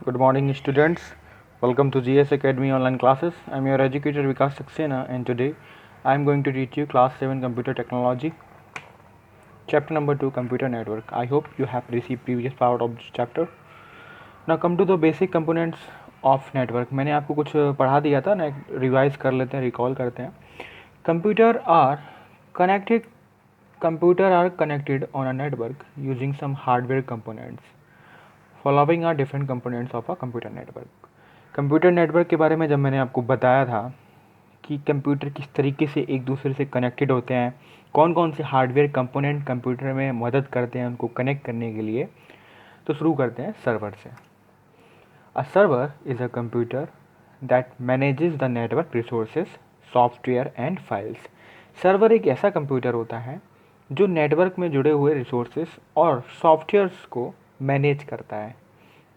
Good morning, students. Welcome to GS Academy online classes. I'm your educator Vikas Saxena, and today I'm going to teach you Class 7 Computer Technology, Chapter number 2, Computer Network. I hope you have received previous part of this chapter. Now come to the basic components of network. मैंने आपको कुछ पढ़ा दिया था ना, revise कर लेते हैं, रिकॉल करते हैं. Computer are connected. Computer are connected on a network using some hardware components. Following are different components of a computer network. Computer network के बारे में जब मैंने आपको बताया था कि कंप्यूटर किस तरीके से एक दूसरे से कनेक्टेड होते हैं, कौन कौन से हार्डवेयर कंपोनेंट कंप्यूटर में मदद करते हैं उनको कनेक्ट करने के लिए, तो शुरू करते हैं सर्वर से. A server is a computer that manages the network resources, software and files. Server एक ऐसा कंप्यूटर होता है जो नेटवर्क में जुड़े हुए रिसोर्सेज और सॉफ्टवेयर्स को मैनेज करता है.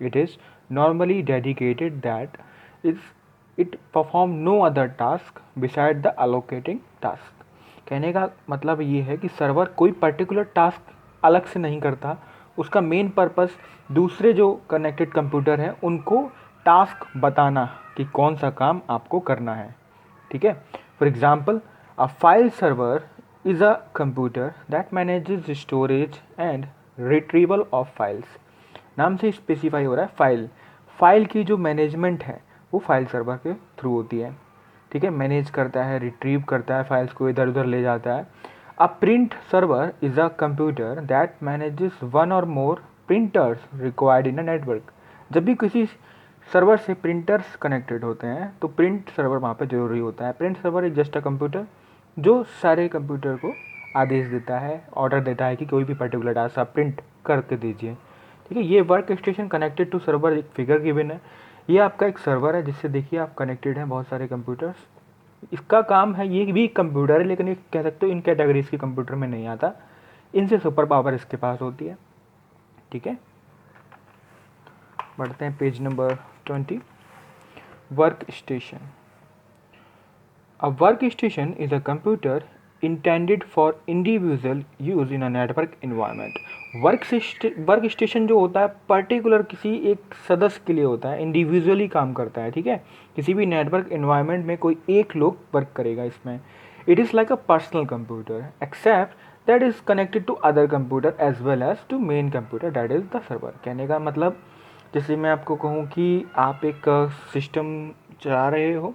It is normally dedicated that is it perform no other task beside the allocating task. कहने का मतलब ये है कि सर्वर कोई पर्टिकुलर टास्क अलग से नहीं करता, उसका मेन पर्पस दूसरे जो कनेक्टेड कंप्यूटर हैं उनको टास्क बताना कि कौन सा काम आपको करना है. ठीक है. For example, a file server is a computer that manages storage and retrieval of files. नाम से स्पेसिफाई हो रहा है फाइल की जो मैनेजमेंट है वो फाइल सर्वर के थ्रू होती है. ठीक है. मैनेज करता है, रिट्रीव करता है, फाइल्स को इधर उधर ले जाता है. A print server is a computer that manages one or more printers required in a network. जब भी किसी सर्वर से प्रिंटर्स कनेक्टेड होते हैं तो प्रिंट सर्वर वहाँ पे जरूरी होता है. Print server is just a computer जो सारे कंप्यूटर को आदेश देता है, ऑर्डर देता है कि कोई भी पर्टिकुलर टास्क आप प्रिंट करके दीजिए. ठीक है. ये work station connected to server एक फिगर गिवन है. ये आपका एक सर्वर है जिससे देखिए आप कनेक्टेड हैं बहुत सारे कंप्यूटर्स. इसका काम है, ये भी कंप्यूटर है लेकिन ये कह सकते हो इन कैटेगरीज के कंप्यूटर में नहीं आता, इनसे सुपर पावर इसके पास होती है. ठीक है. बढ़ते हैं page number 20. Work station. A work station is a computer intended for individual use in a network environment. Work station जो होता है पर्टिकुलर किसी एक सदस्य के लिए होता है, इंडिविजुअली काम करता है. ठीक है. किसी भी नेटवर्क इन्वायरमेंट में कोई एक लोग वर्क करेगा इसमें. It is like a personal computer except that is connected to other computer as well as to main computer that is the server. कहने का मतलब जैसे मैं आपको कहूँ कि आप एक सिस्टम चला रहे हो,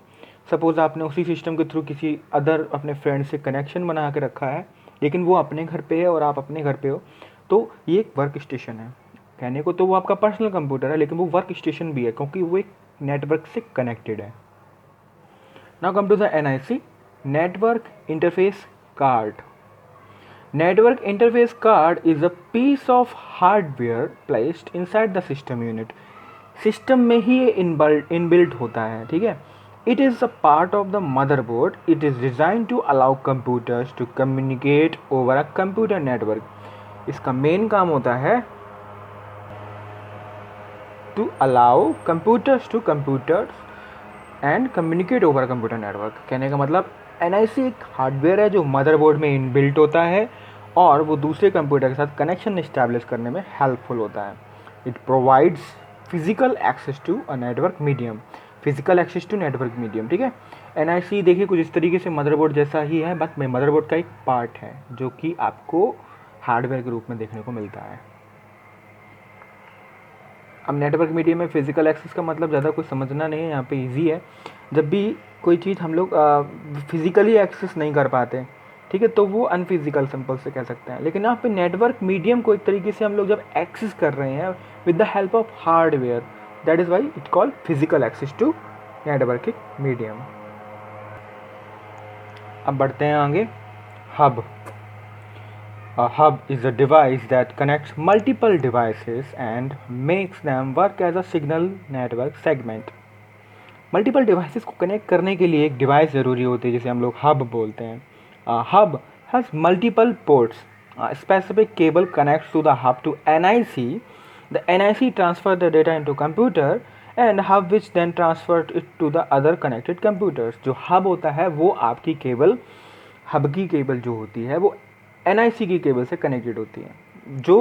सपोज़ आपने उसी सिस्टम के थ्रू किसी अदर अपने फ्रेंड से कनेक्शन बना के रखा है लेकिन वो अपने घर पे है और आप अपने घर पे हो, तो ये एक वर्क स्टेशन है. कहने को तो वो आपका पर्सनल कंप्यूटर है लेकिन वो वर्क स्टेशन भी है क्योंकि वो एक नेटवर्क से कनेक्टेड है. Now come to the NIC, network interface card. Network interface card is a piece of hardware placed inside the system unit. System में ही ये इनबिल्ट होता है. ठीक है. It is a part of the motherboard. It is design to allow computers to communicate over a computer network. इसका main काम होता है to allow computers to computers and communicate over computer network. कहने का मतलब NIC एक hardware है जो मदरबोर्ड में इनबिल्ट होता है और वो दूसरे कंप्यूटर के साथ कनेक्शन इस्टेब्लिश करने में हेल्पफुल होता है. It provides physical access to a network medium. Physical access to network medium. ठीक है. NIC देखिए कुछ इस तरीके से मदरबोर्ड जैसा ही है, बट मदरबोर्ड का एक पार्ट है जो कि आपको हार्डवेयर के रूप में देखने को मिलता है. अब नेटवर्क मीडियम में फिजिकल एक्सेस का मतलब ज़्यादा कुछ समझना नहीं है, यहाँ पे इजी है. जब भी कोई चीज़ हम लोग फिजिकली एक्सेस नहीं कर पाते, ठीक है, तो वो अनफिजिकल सिंपल से कह सकते हैं. लेकिन यहाँ पे नेटवर्क मीडियम को एक तरीके से हम लोग जब एक्सेस कर रहे हैं with the help of hardware, that is why it called physical access to networking medium. अब बढ़ते हैं आगे. Hub. A hub is a device that connects multiple devices and makes them work as a signal network segment. Multiple devices को connect करने के लिए एक device ज़रूरी होती है जिसे हम लोग हब बोलते हैं. Hub has multiple ports. Specific cable connects to the hub to NIC. The NIC transfer the data into computer and hub which then transfer it to the other connected computers. जो hub होता है वो आपकी cable, hub की cable जो होती है वो NIC की केबल से कनेक्टेड होती है जो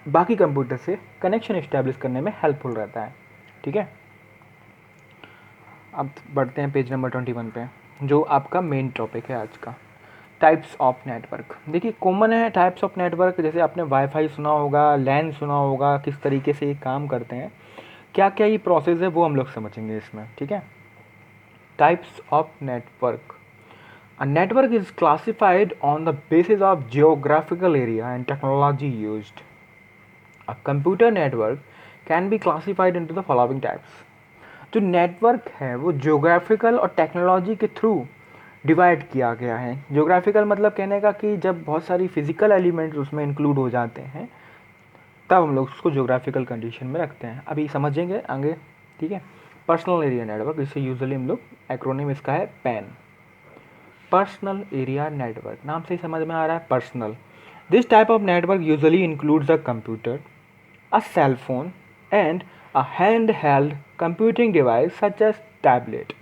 बाकी कंप्यूटर से कनेक्शन इस्टेब्लिश करने में हेल्पफुल रहता है. ठीक है, अब बढ़ते हैं पेज नंबर 21 पे, जो आपका मेन टॉपिक है आज का, टाइप्स ऑफ नेटवर्क। देखिए कॉमन है टाइप्स ऑफ नेटवर्क, जैसे आपने वाईफाई सुना होगा, लैन सुना होगा, किस तरीके से ये काम करते हैं, क्या क्या ये प्रोसेस है वो हम लोग समझेंगे इसमें, ठीक है। Types of network. A network is classified on the basis of geographical area and technology used. A computer network can be classified into the following types. जो नेटवर्क है वो ज्योग्राफिकल और टेक्नोलॉजी के थ्रू डिवाइड किया गया है। Geographical मतलब कहने का कि जब बहुत सारी फिजिकल एलिमेंट्स उसमें इंक्लूड हो जाते हैं तब हम लोग उसको ज्योग्राफिकल कंडीशन में रखते हैं। अभी समझेंगे आगे, ठीक है। पर्सनल एरिया नेटवर्क, इसे यूजुअली हम लोग एक्रोनिम इसका है पैन। पर्सनल एरिया नेटवर्क, नाम से ही समझ में आ रहा है personal. This type of network usually includes a computer, a cell phone and a handheld computing device such as tablet,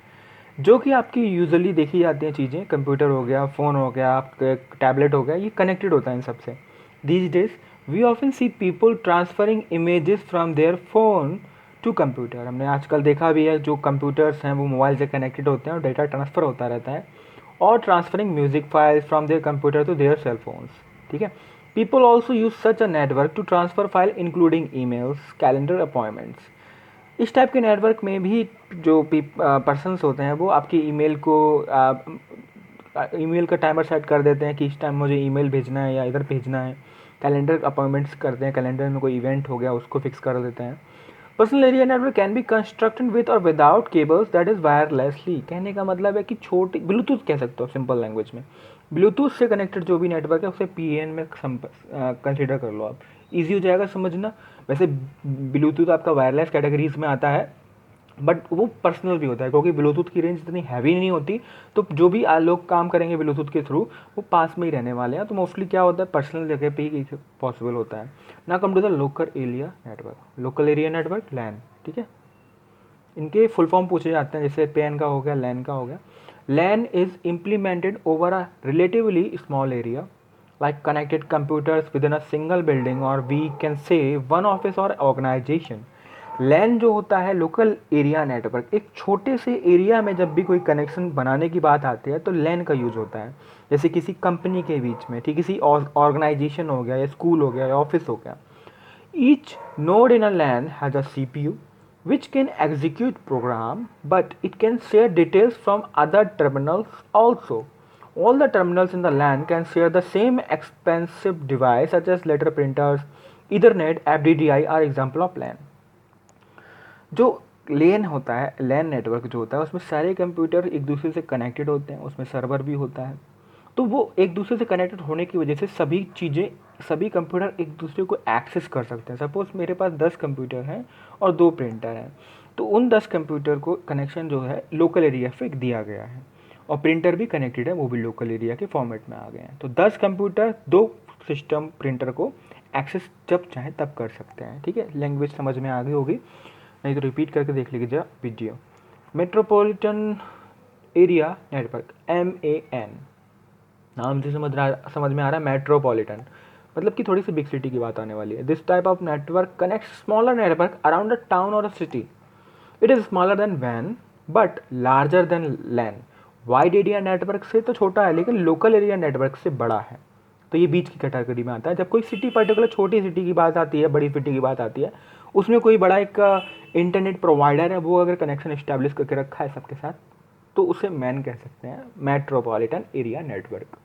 जो कि आपकी यूजुअली देखी जाती हैं चीज़ें, कंप्यूटर हो गया, फ़ोन हो गया, आपका टैबलेट हो गया, ये कनेक्टेड होता है इन सबसे। These days we often see people transferring images from their phone to computer. हमने आजकल देखा भी है जो कंप्यूटर्स हैं वो मोबाइल से कनेक्टेड होते हैं और डेटा ट्रांसफ़र होता रहता है, और transferring music files from their computer to their cell phones, ठीक है। People also use such a network to transfer file including emails, calendar appointments. इस टाइप के नेटवर्क में भी जो पर्सनस होते हैं वो आपकी ईमेल को ईमेल का टाइमर सेट कर देते हैं कि इस टाइम मुझे ईमेल भेजना है या इधर भेजना है। कैलेंडर अपॉइंटमेंट्स करते हैं, कैलेंडर में कोई इवेंट हो गया उसको फिक्स कर देते हैं। Personal area network can be constructed with or without cables, that is wirelessly. कहने का मतलब है कि छोटी ब्लूटूथ कह सकते हो सिंपल लैंग्वेज में। ब्लूटूथ से कनेक्टेड जो भी नेटवर्क है उसे पीएन में कंसिडर कर लो आप, इजी हो जाएगा समझना। वैसे ब्लूटूथ आपका वायरलेस कैटेगरीज में आता है, बट वो पर्सनल भी होता है क्योंकि ब्लूटूथ की रेंज इतनी हैवी नहीं होती, तो जो भी लोग काम करेंगे ब्लूटूथ के थ्रू वो पास में ही रहने वाले हैं, तो मोस्टली क्या होता है पर्सनल जगह पे ही पॉसिबल होता है ना। Come to the local area network, local area network LAN, ठीक है। इनके फुल फॉर्म पूछे जाते हैं, जैसे पैन का हो गया, लैन का हो गया। LAN is implemented over a relatively small area like connected computers within a single building, or we can say one office or organization. लैन जो होता है लोकल एरिया नेटवर्क, एक छोटे से एरिया में जब भी कोई कनेक्शन बनाने की बात आती है तो लैन का यूज़ होता है। जैसे किसी कंपनी के बीच में, ठीक, किसी ऑर्गेनाइजेशन हो गया या स्कूल हो गया या ऑफिस हो गया। Each node in a LAN has a CPU which can execute program, but it can share details from other terminals also. All the terminals in the LAN can share the same expensive device such as letter printers, Ethernet, FDDI are example of LAN. जो LAN होता है, LAN network जो होता है उसमें सारे computer एक दूसरे से कनेक्टेड होते हैं, उसमें सर्वर भी होता है, तो वो एक दूसरे से कनेक्टेड होने की वजह से सभी चीज़ें, सभी कंप्यूटर एक दूसरे को एक्सेस कर सकते हैं। सपोज़ मेरे पास 10 कंप्यूटर हैं और 2 प्रिंटर हैं, तो उन 10 कंप्यूटर को कनेक्शन जो है लोकल एरिया पे दिया गया है, और प्रिंटर भी कनेक्टेड है, वो भी लोकल एरिया के फॉर्मेट में आ गए हैं। तो 10 कंप्यूटर 2 सिस्टम प्रिंटर को एक्सेस जब चाहें तब कर सकते हैं, ठीक है। लैंग्वेज समझ में आ गई होगी, नहीं तो रिपीट करके देख लीजिए video. Metropolitan area network, MAN, नाम से समझ में आ रहा है मेट्रोपॉलिटन, मतलब कि थोड़ी सी बिग सिटी की बात आने वाली है। This type of network connect smaller network around a town or a city. It is smaller than वैन but larger than LAN. Wide area network से तो छोटा है लेकिन लोकल एरिया नेटवर्क से बड़ा है, तो ये बीच की कैटेगरी में आता है। जब कोई सिटी पर्टिकुलर छोटी सिटी की बात आती है, बड़ी सिटी की बात आती है, उसमें कोई बड़ा एक इंटरनेट प्रोवाइडर है, वो अगर कनेक्शन इस्टेब्लिश करके रखा है सबके साथ, तो उसे मैन कह सकते हैं, मेट्रोपॉलिटन एरिया नेटवर्क।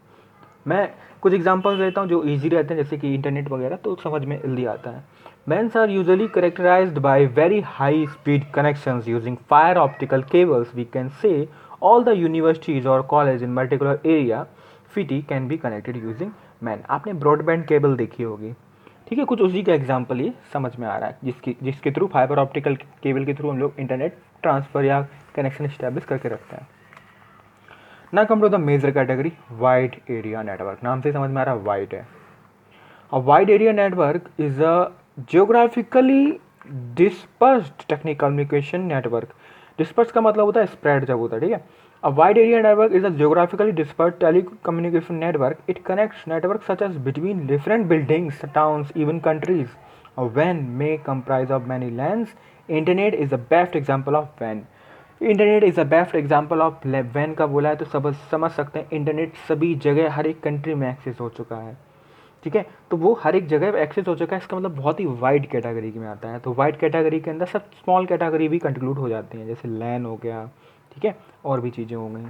मैं कुछ एग्जांपल्स देता हूँ जो इजी रहते हैं, जैसे कि इंटरनेट वगैरह, तो समझ में जल्दी आता है। MANs are usually characterized by very high speed connections using fibre optical cables. We can say all the universities or college in particular area city can be connected using MAN. आपने broadband cable देखी होगी, ठीक है, कुछ उसी का example ही समझ में आ रहा है, जिसके थ्रू फाइबर ऑप्टिकल केबल के थ्रू हम लोग इंटरनेट ट्रांसफ़र या कनेक्शन इस्टेब्लिश करके रखते हैं। Now come to the major category, wide area network, नाम से समझ में आ रहा है वाइड है। A wide area network is a geographically dispersed technical communication network. Disperse का मतलब होता है स्प्रेड जब होता है, ठीक है। A wide area network is a geographically dispersed telecommunication network. It connects network such as between different buildings, towns, even countries A WAN may comprise of many LANs. Internet is the best example of WAN. Internet is a best example of WAN का बोला है तो सब समझ सकते हैं internet सभी जगह हर एक कंट्री में एक्सेस हो चुका है, ठीक है। तो वो हर एक जगह एक्सेस हो चुका है, इसका मतलब बहुत ही वाइड कैटेगरी में आता है। तो वाइड कैटेगरी के अंदर सब स्मॉल कैटेगरी भी कंक्लूड हो जाती हैं, जैसे लैन हो गया, ठीक है, और भी चीज़ें हो गई।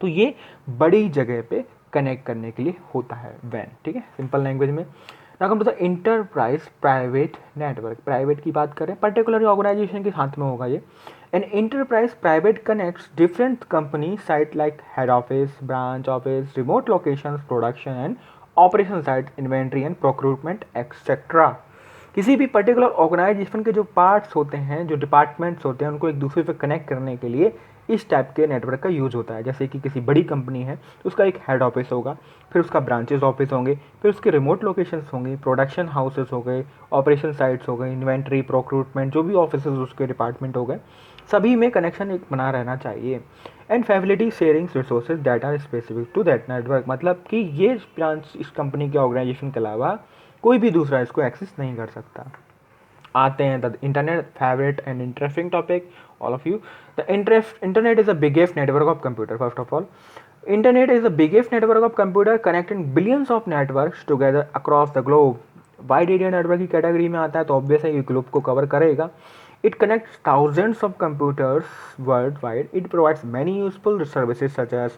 तो ये बड़ी जगह पे कनेक्ट करने के लिए होता है WAN, ठीक है, सिंपल लैंग्वेज में। Now come to the enterprise private network. Private की बात करें, पर्टिकुलर ऑर्गेनाइजेशन के हाथ में होगा ये। An enterprise private connects different company site like head office, branch office, remote location, production and operation site, inventory and procurement etcetera. किसी भी पर्टिकुलर ऑर्गेनाइजेशन के जो पार्ट्स होते हैं, जो डिपार्टमेंट्स होते हैं, उनको एक दूसरे से कनेक्ट करने के लिए इस टाइप के नेटवर्क का यूज़ होता है। जैसे कि किसी बड़ी कंपनी है तो उसका एक हेड ऑफिस होगा, फिर उसका ब्रांचेस ऑफिस होंगे, फिर उसके रिमोट लोकेशंस होंगे, प्रोडक्शन हाउसेस हो गए, ऑपरेशन साइट्स हो गए, इन्वेंट्री, प्रोक्यूरमेंट, जो भी ऑफिस उसके डिपार्टमेंट हो गए, सभी में कनेक्शन एक बना रहना चाहिए। And facility sharing resources that are specific to that network, मतलब कि ये ब्रांच इस कंपनी के ऑर्गेनाइजेशन के अलावा कोई भी दूसरा इसको एक्सेस नहीं कर सकता। आते हैं the internet, favourite and interesting topic all of you. The internet is the biggest network of computer. First of all, internet is the biggest network of computer connecting billions of networks together across the globe. Wide area network की category में आता है तो obvious है ये globe को cover करेगा। It connects thousands of computers worldwide. It provides many useful services such as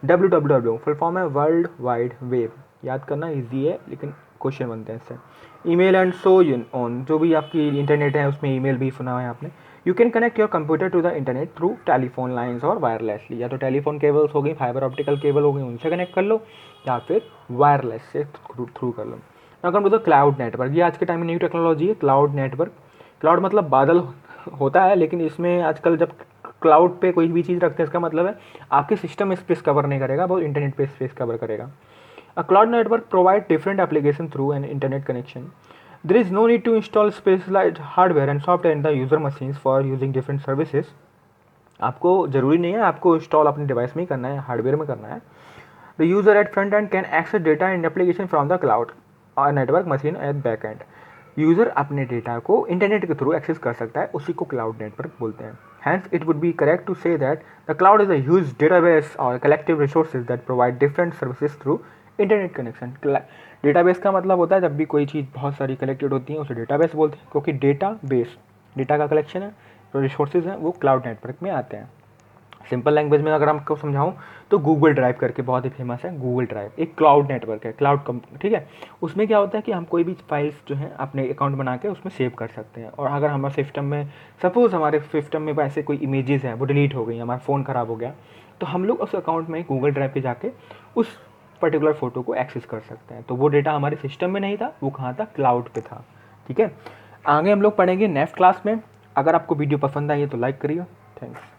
www, full form है वर्ल्ड वाइड वेब, याद करना इजी है लेकिन क्वेश्चन बनते हैं इससे। ईमेल एंड सो ऑन, जो भी आपकी इंटरनेट है उसमें ईमेल भी सुना है आपने। You can connect your computer to the internet through telephone lines और वायरलेसली, या तो टेलीफोन केबल्स हो गई, फाइबर ऑप्टिकल केबल हो गई, उनसे कनेक्ट कर लो, या फिर वायरलेस से थ्रू कर लो। Now come to the cloud network. ये आज के टाइम में न्यू टेक्नोलॉजी है, क्लाउड नेटवर्क। क्लाउड मतलब बादल होता है, लेकिन इसमें आजकल जब क्लाउड पे कोई भी चीज़ रखते हैं इसका मतलब है आपके सिस्टम स्पेस कवर नहीं करेगा, वो इंटरनेट पे स्पेस कवर करेगा। A cloud network provide different application through an internet connection. There is no need to install specialised hardware and software in the user machines for using different services. आपको ज़रूरी नहीं है आपको install अपने device में ही करना है, हार्डवेयर में करना है। The user at front end can access data and application from the cloud or network machine at back end. User अपने डेटा को इंटरनेट के थ्रू एक्सेस कर सकता है, उसी को क्लाउड नेटवर्क बोलते हैं। Hence it would be correct to say that the cloud is a huge database or collective resources that provide different services through internet connection. Database का मतलब होता है जब भी कोई चीज़ बहुत सारी कलेक्टेड होती है उसे डेटाबेस बोलते हैं, क्योंकि डेटा का कलेक्शन है, जो रिसोर्सेज हैं वो क्लाउड नेटवर्क में आते हैं। सिंपल लैंग्वेज में अगर आपको समझाऊं तो गूगल ड्राइव करके बहुत ही फेमस है। गूगल ड्राइव एक क्लाउड नेटवर्क है, ठीक है। उसमें क्या होता है कि हम कोई भी फाइल्स जो है अपने अकाउंट बना के उसमें सेव कर सकते हैं, और अगर हमारे सिस्टम में सपोज़ हमारे सिस्टम में ऐसे कोई इमेजेस हैं वो डिलीट हो गई, हमारा फ़ोन ख़राब हो गया, तो हम लोग उस अकाउंट में गूगल ड्राइव पे जाके उस पर्टिकुलर फ़ोटो को एक्सेस कर सकते हैं। तो वो डेटा हमारे सिस्टम में नहीं था, वो कहाँ था, क्लाउड पे था, ठीक है। आगे हम लोग पढ़ेंगे नेक्स्ट क्लास में। अगर आपको वीडियो पसंद आई है तो लाइक करिए। थैंक्स।